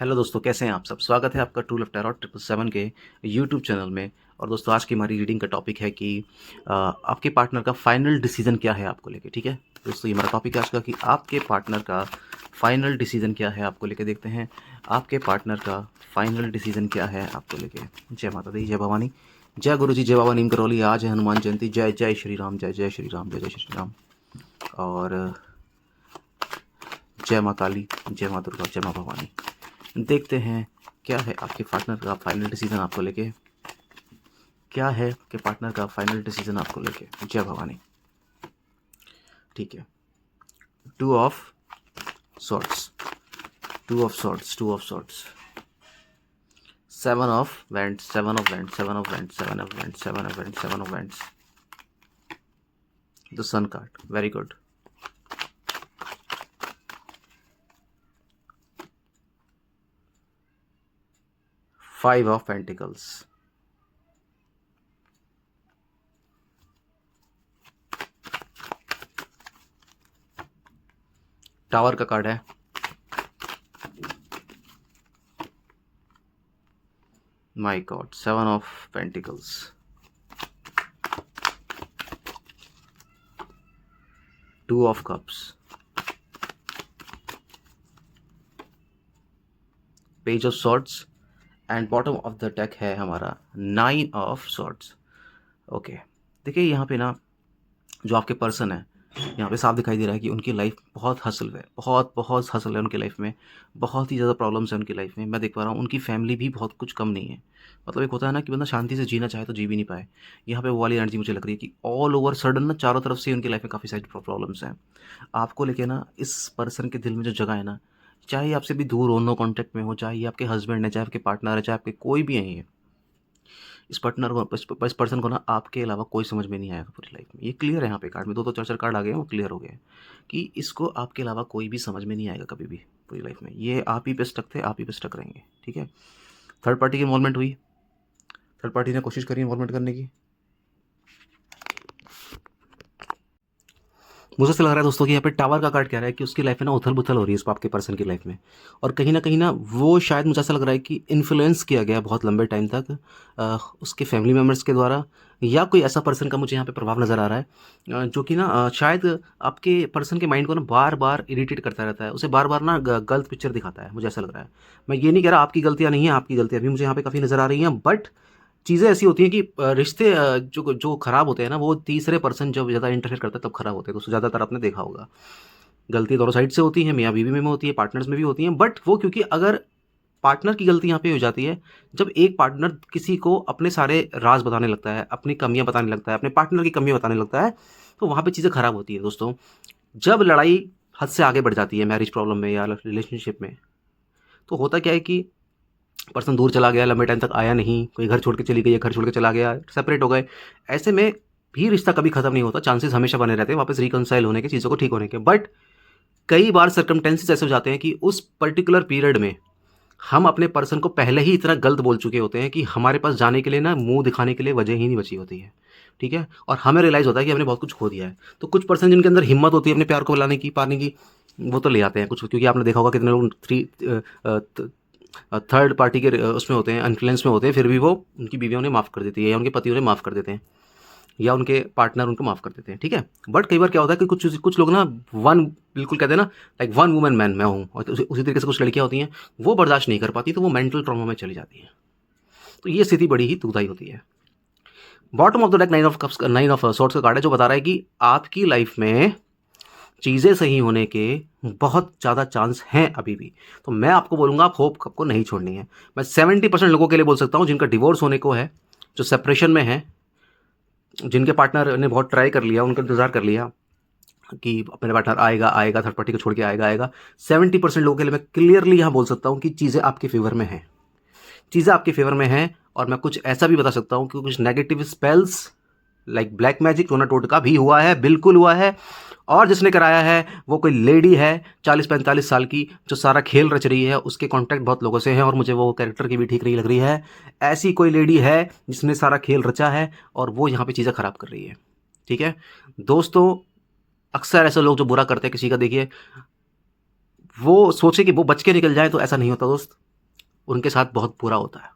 Hello दोस्तों, कैसे हैं आप सब। स्वागत है आपका ट्रू लव टैरोट 777 के यूट्यूब चैनल में। और दोस्तों, आज की हमारी रीडिंग का टॉपिक है कि आपके पार्टनर का फाइनल डिसीजन क्या है आपको लेके। ठीक है दोस्तों, ये हमारा टॉपिक है आज का कि आपके पार्टनर का फाइनल डिसीजन क्या है आपको लेके। देखते हैं आपके पार्टनर का फाइनल डिसीजन क्या है आपको लेके। जय माता दी, जय भवानी, जय गुरु जी, जय बाबा नीम करौली। आज है हनुमान जयंती। जय जय श्री राम, जय जय श्री राम, जय जय श्री राम। और जय माँ काली, जय माँ दुर्गा, जय माँ भवानी। देखते हैं क्या है आपके पार्टनर का फाइनल डिसीजन आपको लेके। क्या है आपके पार्टनर का फाइनल डिसीजन आपको लेके। जय भवानी। ठीक है, two of swords, two of swords, two of swords, seven of wands, seven of wands, seven of wands, seven of wands, seven of wands, seven of wands, the sun card. Very good. Five of pentacles, tower का card है। My god, seven of pentacles, two of cups, page of swords and bottom of the deck है हमारा nine of swords. Okay, देखिए यहाँ पे ना जो आपके पर्सन है, यहाँ पे साफ दिखाई दे रहा है कि उनकी लाइफ बहुत हसल है, बहुत बहुत हसल है उनकी लाइफ में। बहुत ही ज़्यादा प्रॉब्लम्स है उनकी लाइफ में। मैं देख पा रहा हूँ उनकी फैमिली भी बहुत कुछ कम नहीं है। मतलब एक होता है ना कि बंदा शांति से जीना चाहे तो जी भी नहीं पाए। यहाँ पे वो वाली एनर्जी मुझे लग रही है कि ऑल ओवर सडन ना चारों तरफ से उनकी लाइफ में काफ़ी सारी प्रॉब्लम्स हैं। आपको लेके ना इस पर्सन के दिल में जो जगह है ना, चाहे आपसे भी दूर हो, नो कॉन्टैक्ट में हो, चाहे ये आपके हस्बैंड है, चाहे आपके पार्टनर है, चाहे आपके कोई भी है, इस पार्टनर को, इस पर्सन को ना आपके अलावा कोई समझ में नहीं आएगा पूरी लाइफ में। ये क्लियर है, यहाँ पे कार्ड में दो दो चार चार कार्ड आ गए हैं, वो क्लियर हो गए हैं कि इसको आपके अलावा कोई भी समझ में नहीं आएगा कभी भी पूरी लाइफ में। ये आप ही पे स्टक थे, आप ही पे स्टक रहेंगे। ठीक है, थर्ड पार्टी की इन्वॉल्वमेंट हुई, थर्ड पार्टी ने कोशिश करी इन्वॉल्वमेंट करने की। मुझे ऐसा लग रहा है दोस्तों कि यहाँ पे टावर का कार्ड कह रहा है कि उसकी लाइफ में ना उथल पुथल हो रही है इस आपके पर्सन की लाइफ में। और कहीं ना वो शायद, मुझे ऐसा लग रहा है कि इन्फ्लुएंस किया गया बहुत लंबे टाइम तक उसके फैमिली मेम्बर्स के द्वारा, या कोई ऐसा पर्सन का मुझे यहाँ पे प्रभाव नज़र आ रहा है जो कि ना शायद आपके पर्सन के माइंड को ना बार बार इरिटेट करता रहता है, उसे बार बार ना गलत पिक्चर दिखाता है। मुझे ऐसा लग रहा है। मैं ये नहीं कह रहा आपकी गलतियाँ नहीं है, आपकी गलतियाँ भी मुझे यहाँ पे काफ़ी नज़र आ रही हैं, बट चीज़ें ऐसी होती हैं कि रिश्ते जो जो ख़राब होते हैं ना, वो तीसरे पर्सन जब ज़्यादा इंटरफेयर करता है तब ख़राब होते हैं। तो ज़्यादातर आपने देखा होगा गलती दोनों साइड से होती है, मियाँ बीवी में होती है, पार्टनर्स में भी होती हैं। बट वो क्योंकि अगर पार्टनर की गलती यहाँ पे हो जाती है जब एक पार्टनर किसी को अपने सारे राज बताने लगता है, अपनी कमियाँ बताने लगता है, अपने पार्टनर की कमियाँ बताने लगता है, तो वहाँ पे चीज़ें ख़राब होती है दोस्तों। जब लड़ाई हद से आगे बढ़ जाती है मैरिज प्रॉब्लम में या रिलेशनशिप में, तो होता क्या है कि पर्सन दूर चला गया, लंबे टाइम तक आया नहीं, कोई घर छोड़ के चली गई, घर छोड़ के चला गया, सेपरेट हो गए। ऐसे में भी रिश्ता कभी खत्म नहीं होता, चांसेस हमेशा बने रहते हैं वापस रिकनसाइल होने के, चीज़ों को ठीक होने के। बट कई बार सर्कमटेंसेस ऐसे हो जाते हैं कि उस पर्टिकुलर पीरियड में हम अपने पर्सन को पहले ही इतना गलत बोल चुके होते हैं कि हमारे पास जाने के लिए ना, मुंह दिखाने के लिए वजह ही नहीं बची होती है। ठीक है, और हमें रियलाइज़ होता है कि हमने बहुत कुछ खो दिया है। तो कुछ पर्सन जिनके अंदर हिम्मत होती है अपने प्यार को बुलाने की, पाने की, वो तो ले आते हैं कुछ, क्योंकि आपने देखा होगा कितने लोग थर्ड पार्टी के उसमें होते हैं, इन्फ्लुएंस में होते हैं, फिर भी वो उनकी बीवियाँ उन्हें माफ़ कर देती है, या उनके पति उन्हें माफ़ कर देते हैं, या उनके पार्टनर उनको माफ़ कर देते हैं। ठीक है, बट कई बार क्या होता है कि कुछ कुछ लोग ना, वन, बिल्कुल कहते हैं ना, लाइक वन वुमन मैन मैं हूँ, और उसी तरीके से कुछ लड़कियाँ होती हैं, वो बर्दाश्त नहीं कर पाती, तो वो मेंटल ट्रॉमा में चली जाती हैं। तो ये स्थिति बड़ी ही दुखदायी होती है। Bottom of the deck nine of cups, nine of swords का कार्ड है, जो बता रहा है कि आपकी लाइफ में चीज़ें सही होने के बहुत ज़्यादा चांस हैं अभी भी। तो मैं आपको बोलूँगा, आप होप आपको नहीं छोड़नी है। मैं 70% लोगों के लिए बोल सकता हूँ जिनका डिवोर्स होने को है, जो सेपरेशन में है, जिनके पार्टनर ने बहुत ट्राई कर लिया, उनका इंतज़ार कर लिया कि मेरा पार्टनर आएगा आएगा, थर्ड पार्टी को छोड़ के आएगा आएगा। 70% लोगों के लिए मैं क्लियरली यहाँ बोल सकता हूँ कि चीज़ें आपके फेवर में हैं, चीज़ें आपके फेवर में हैं। और मैं कुछ ऐसा भी बता सकता हूँ कि कुछ negative spells like black magic, टोना टोटका भी हुआ है, बिल्कुल हुआ है। और जिसने कराया है वो कोई लेडी है 40-45 साल की, जो सारा खेल रच रही है। उसके कांटेक्ट बहुत लोगों से हैं और मुझे वो कैरेक्टर की भी ठीक नहीं लग रही है। ऐसी कोई लेडी है जिसने सारा खेल रचा है और वो यहाँ पे चीज़ें ख़राब कर रही है। ठीक है दोस्तों, अक्सर ऐसे लोग जो बुरा करते हैं किसी का, देखिए वो सोचे कि वो बच के निकल जाए, तो ऐसा नहीं होता दोस्त। उनके साथ बहुत बुरा होता है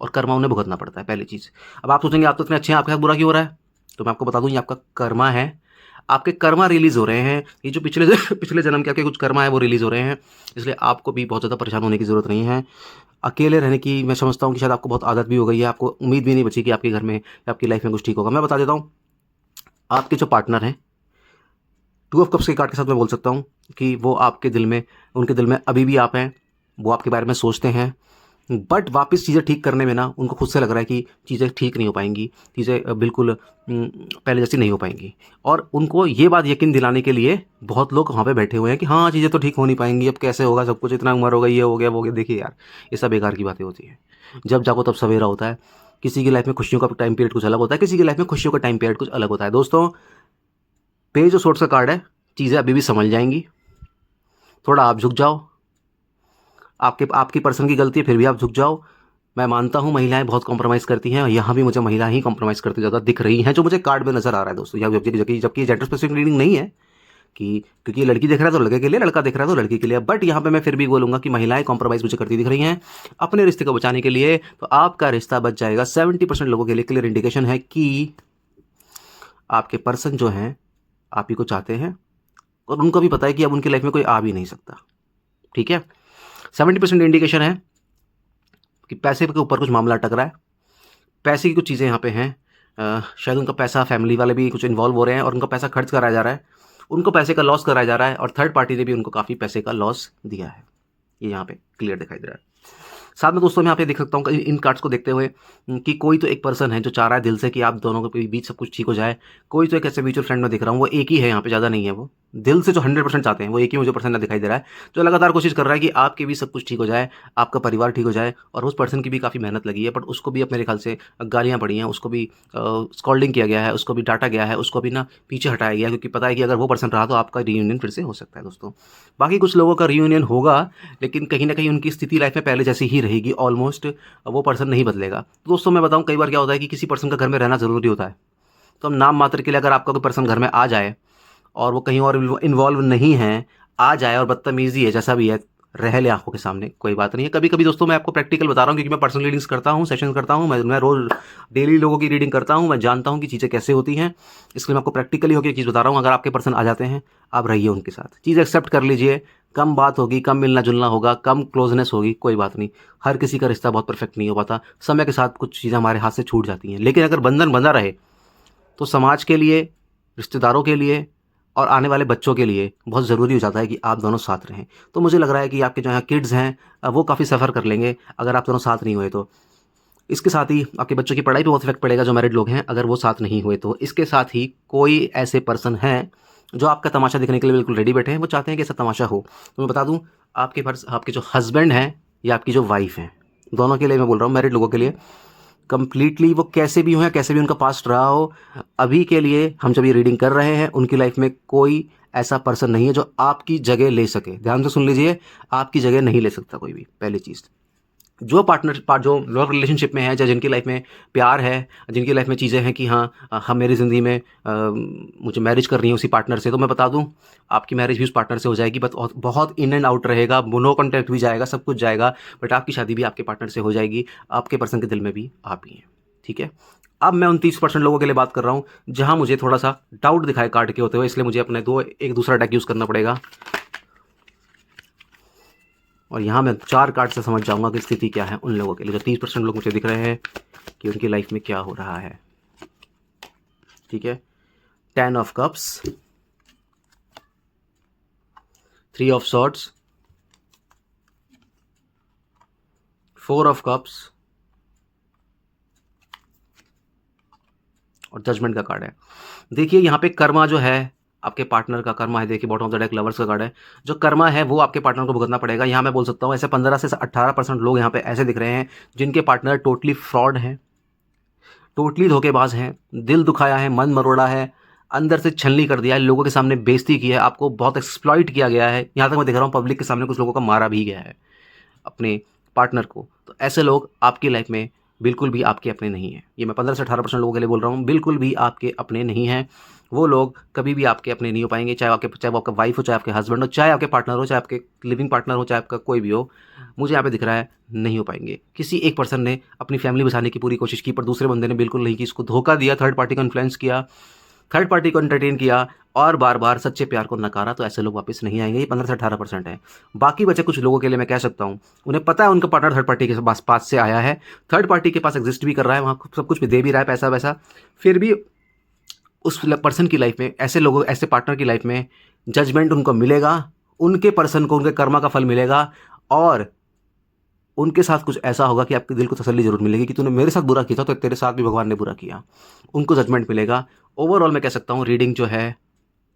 और कर्मा उन्हें भुगतना पड़ता है, पहली चीज़। अब आप सोचेंगे आप तो इतने अच्छे हैं, आपके साथ बुरा क्यों हो रहा है? तो मैं आपको बता दूं, ये आपका कर्मा है। आपके कर्मा रिलीज हो रहे हैं, ये जो पिछले पिछले जन्म के आपके कुछ कर्मा है वो रिलीज हो रहे हैं। इसलिए आपको भी बहुत ज़्यादा परेशान होने की ज़रूरत नहीं है। अकेले रहने की मैं समझता हूँ कि शायद आपको बहुत आदत भी हो गई है, आपको उम्मीद भी नहीं बची कि आपके घर में या आपकी लाइफ में कुछ ठीक होगा। मैं बता देता हूँ, आपके जो पार्टनर हैं, 2 ऑफ कप्स के कार्ड के साथ मैं बोल सकता हूँ कि वो आपके दिल में, उनके दिल में अभी भी आप हैं, वो आपके बारे में सोचते हैं, बट वापस चीज़ें ठीक करने में ना उनको खुद से लग रहा है कि चीज़ें ठीक नहीं हो पाएंगी, चीज़ें बिल्कुल पहले जैसी नहीं हो पाएंगी। और उनको ये बात यकीन दिलाने के लिए बहुत लोग वहाँ पे बैठे हुए हैं कि हाँ चीज़ें तो ठीक हो नहीं पाएंगी, अब कैसे होगा सब कुछ, इतना उम्र हो गई, ये हो गया वो हो गया। देखिए यार, ये सब बेकार की बातें होती हैं। जब जागो तब सवेरा होता है। किसी की लाइफ में खुशियों का टाइम पीरियड कुछ अलग होता है, किसी की लाइफ में खुशियों का टाइम पीरियड कुछ अलग होता है। दोस्तों, पेज ऑफ सोर्ट्स का कार्ड है, चीज़ें अभी भी संभल जाएंगी। थोड़ा आप झुक जाओ, आपकी पर्सन की गलती है फिर भी आप झुक जाओ। मैं मानता हूँ महिलाएं बहुत कॉम्प्रोमाइज़ करती हैं, और यहाँ भी मुझे महिला ही कॉम्प्रोमाइज़ करती ज़्यादा दिख रही हैं, जो मुझे कार्ड में नज़र आ रहा है दोस्तों। या जबकि जेंडर स्पेसिफिक रीडिंग नहीं है, कि क्योंकि लड़की देख रहा है तो लड़के के लिए, लड़का देख रहा है तो लड़की के लिए। बट यहाँ पे मैं फिर भी बोलूँगा कि महिलाएं कॉम्प्रोमाइज़ मुझे करती दिख रही हैं अपने रिश्ते को बचाने के लिए। तो आपका रिश्ता बच जाएगा। 70% लोगों के लिए क्लियर इंडिकेशन है कि आपके पर्सन जो हैं आप ही को चाहते हैं, और उनको भी पता है कि अब उनकी लाइफ में कोई आ भी नहीं सकता। ठीक है, 70% इंडिकेशन है कि पैसे के ऊपर कुछ मामला अटक रहा है, पैसे की कुछ चीज़ें यहाँ पे हैं। शायद उनका पैसा, फैमिली वाले भी कुछ इन्वॉल्व हो रहे हैं और उनका पैसा खर्च कराया जा रहा है, उनको पैसे का लॉस कराया जा रहा है, और थर्ड पार्टी ने भी उनको काफ़ी पैसे का लॉस दिया है। ये यहाँ पे क्लियर दिखाई दे रहा है। साथ में दोस्तों मैं यहाँ पे देख सकता हूँ इन कार्ड्स को देखते हुए कि कोई तो एक पर्सन है जो चाह रहा है दिल से कि आप दोनों के बीच सब कुछ ठीक हो जाए। कोई तो एक ऐसे म्यूचुअल फ्रेंड में दिख रहा हूँ, वो एक ही है यहाँ पे, ज़्यादा नहीं है। वो दिल से जो 100% चाहते हैं वो एक ही मुझे पर्सन दिखाई दे रहा है, जो लगातार कोशिश कर रहा है कि आपके भी सब कुछ ठीक हो जाए, आपका परिवार ठीक हो जाए। और उस पर्सन की भी काफ़ी मेहनत लगी है, बट उसको भी अब मेरे ख्याल से गालियाँ पड़ी हैं, उसको भी स्कॉल्डिंग किया गया है, उसको भी डांटा गया है, उसको भी ना पीछे हटाया गया है, क्योंकि पता है कि अगर वो पर्सन रहा तो आपका रीयूनियन फिर से हो सकता है दोस्तों। बाकी कुछ लोगों का रीयूनियन होगा, लेकिन कहीं ना कहीं उनकी स्थिति लाइफ में पहले जैसी ही रहेगी ऑलमोस्ट, वो पर्सन नहीं बदलेगा। तो दोस्तों मैं बताऊं, कई बार क्या होता है कि किसी पर्सन का घर में रहना ज़रूरी होता है, तो हम नाम मात्र के लिए अगर आपका कोई पर्सन घर में आ जाए और वो कहीं और इन्वॉल्व नहीं है, आ जाए और बदतमीजी है, जैसा भी है, रह ले आंखों के सामने, कोई बात नहीं है। कभी कभी दोस्तों मैं आपको प्रैक्टिकल बता रहा हूँ, क्योंकि मैं पर्सनल रीडिंग्स करता हूँ, सेशन करता हूँ, मैं रोज डेली लोगों की रीडिंग करता हूँ, मैं जानता हूँ कि चीज़ें कैसे होती हैं। इसलिए मैं आपको प्रैक्टिकली होकर एक चीज़ बता रहा हूँ। अगर आपके पर्सन आ जाते हैं, आप रहिए उनके साथ, चीज़ एक्सेप्ट कर लीजिए। कम बात होगी, कम मिलना जुलना होगा, कम क्लोजनेस होगी, कोई बात नहीं। हर किसी का रिश्ता बहुत परफेक्ट नहीं हो पाता, समय के साथ कुछ चीज़ें हमारे हाथ से छूट जाती हैं। लेकिन अगर बंधन बंधा रहे तो समाज के लिए, रिश्तेदारों के लिए और आने वाले बच्चों के लिए बहुत ज़रूरी हो जाता है कि आप दोनों साथ रहें। तो मुझे लग रहा है कि आपके जो यहाँ किड्स हैं वो काफ़ी सफ़र कर लेंगे अगर आप दोनों साथ नहीं हुए तो। इसके साथ ही आपके बच्चों की पढ़ाई पे बहुत इफेक्ट पड़ेगा, जो मैरिड लोग हैं, अगर वो साथ नहीं हुए तो। इसके साथ ही कोई ऐसे पर्सन हैं जो आपका तमाशा देखने के लिए बिल्कुल रेडी बैठे हैं, वो चाहते हैं कि ऐसा तमाशा हो। तो मैं बता दूं, आपके जो हस्बैंड हैं या आपकी जो वाइफ हैं, दोनों के लिए मैं बोल रहा हूँ, मैरिड लोगों के लिए, कंप्लीटली वो कैसे भी हो या कैसे भी उनका पास्ट रहा हो, अभी के लिए हम जब ये रीडिंग कर रहे हैं, उनकी लाइफ में कोई ऐसा पर्सन नहीं है जो आपकी जगह ले सके। ध्यान से सुन लीजिए, आपकी जगह नहीं ले सकता कोई भी, पहली चीज़। जो जो लोग रिलेशनशिप में है, या जिनकी लाइफ में प्यार है, जिनकी लाइफ में चीज़ें हैं कि हाँ हम मेरी ज़िंदगी में मुझे मैरिज करनी है उसी पार्टनर से, तो मैं बता दूं, आपकी मैरिज भी उस पार्टनर से हो जाएगी। बट बहुत इन एंड आउट रहेगा, नो कॉन्टैक्ट भी जाएगा, सब कुछ जाएगा, बट आपकी शादी भी आपके पार्टनर से हो जाएगी। आपके पर्सन के दिल में भी आप ही हैं। ठीक है, अब मैं 29% लोगों के लिए बात कर रहा हूँ जहाँ मुझे थोड़ा सा डाउट दिखाए कार्ड के होते हुए, इसलिए मुझे अपने एक दूसरा डेक यूज़ करना पड़ेगा। और यहाँ मैं 4 कार्ड से समझ जाऊंगा कि स्थिति क्या है उन लोगों के लिए, जो 30% लोग मुझे दिख रहे हैं कि उनकी लाइफ में क्या हो रहा है। ठीक है, 10 of cups, 3 of swords, 4 of cups और जजमेंट का कार्ड है। देखिए यहाँ पे कर्मा जो है, आपके पार्टनर का कर्मा है। देखिए bottom of the deck lovers का कार्ड है। जो कर्मा है वो आपके पार्टनर को भुगतना पड़ेगा। यहाँ मैं बोल सकता हूँ ऐसे 15 से 18% लोग यहाँ पे ऐसे दिख रहे हैं जिनके पार्टनर टोटली फ्रॉड हैं, टोटली धोखेबाज हैं, दिल दुखाया है, मन मरोड़ा है, अंदर से छलनी कर दिया है, लोगों के सामने बेइज्जती की है, आपको बहुत एक्सप्लॉइट किया गया है। यहाँ तक मैं देख रहा हूँ पब्लिक के सामने कुछ लोगों का मारा भी गया है अपने पार्टनर को। तो ऐसे लोग आपकी लाइफ में बिल्कुल भी आपके अपने नहीं हैं। ये मैं 15 से 18% लोगों के लिए बोल रहा हूँ, बिल्कुल भी आपके अपने नहीं हैं। वो लोग कभी भी आपके अपने नहीं हो पाएँगे, चाहे वो आपका वाइफ़ हो, चाहे आपके हस्बैंड हो, चाहे आपके पार्टनर हो, चाहे आपके लिविंग पार्टनर हो, चाहे आपका कोई भी हो। मुझे यहाँ पे दिख रहा है, नहीं हो पाएँगे। किसी एक पर्सन ने अपनी फैमिली बचाने की पूरी कोशिश की, पर दूसरे बंदे ने बिल्कुल नहीं की, उसको धोखा दिया, थर्ड पार्टी को इन्फ्लुएंस किया, थर्ड पार्टी को एंटरटेन किया और बार-बार सच्चे प्यार को नकारा, तो ऐसे लोग वापस नहीं आएँगे। ये 15 से 18% है। बाकी बचे कुछ लोगों के लिए मैं कह सकता हूँ, उन्हें पता है उनका पार्टनर थर्ड पार्टी के पास से आया है, थर्ड पार्टी के पास एग्ज़िस्ट भी कर रहा है, वहाँ सब कुछ भी दे भी रहा है पैसा-वैसा, फिर भी उस पर्सन की लाइफ में, ऐसे पार्टनर की लाइफ में जजमेंट उनको मिलेगा, उनके पर्सन को उनके कर्मा का फल मिलेगा और उनके साथ कुछ ऐसा होगा कि आपके दिल को तसल्ली ज़रूर मिलेगी कि तूने मेरे साथ बुरा किया था, तो तेरे साथ भी भगवान ने बुरा किया। उनको जजमेंट मिलेगा। ओवरऑल मैं कह सकता हूँ रीडिंग जो है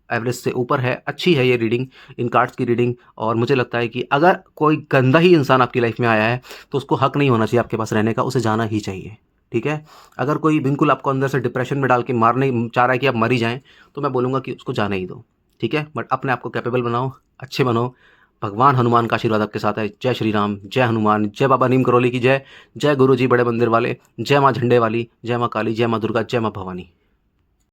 एवरेज से ऊपर है, अच्छी है ये रीडिंग, इन कार्ड्स की रीडिंग। और मुझे लगता है कि अगर कोई गंदा ही इंसान आपकी लाइफ में आया है, तो उसको हक नहीं होना चाहिए आपके पास रहने का, उसे जाना ही चाहिए, ठीक है? अगर कोई बिल्कुल आपको अंदर से डिप्रेशन में डाल के मारने चाह रहा है कि आप मर ही जाएँ, तो मैं बोलूँगा कि उसको जाने ही दो, ठीक है? बट अपने आप को कैपेबल बनाओ, अच्छे बनो। भगवान हनुमान का आशीर्वाद आपके साथ है। जय श्री राम, जय हनुमान, जय बाबा नीम करौली की जय, जय गुरु जी बड़े मंदिर वाले, जय माँ झंडे वाली, जय माँ काली, जय माँ दुर्गा, जय माँ भवानी।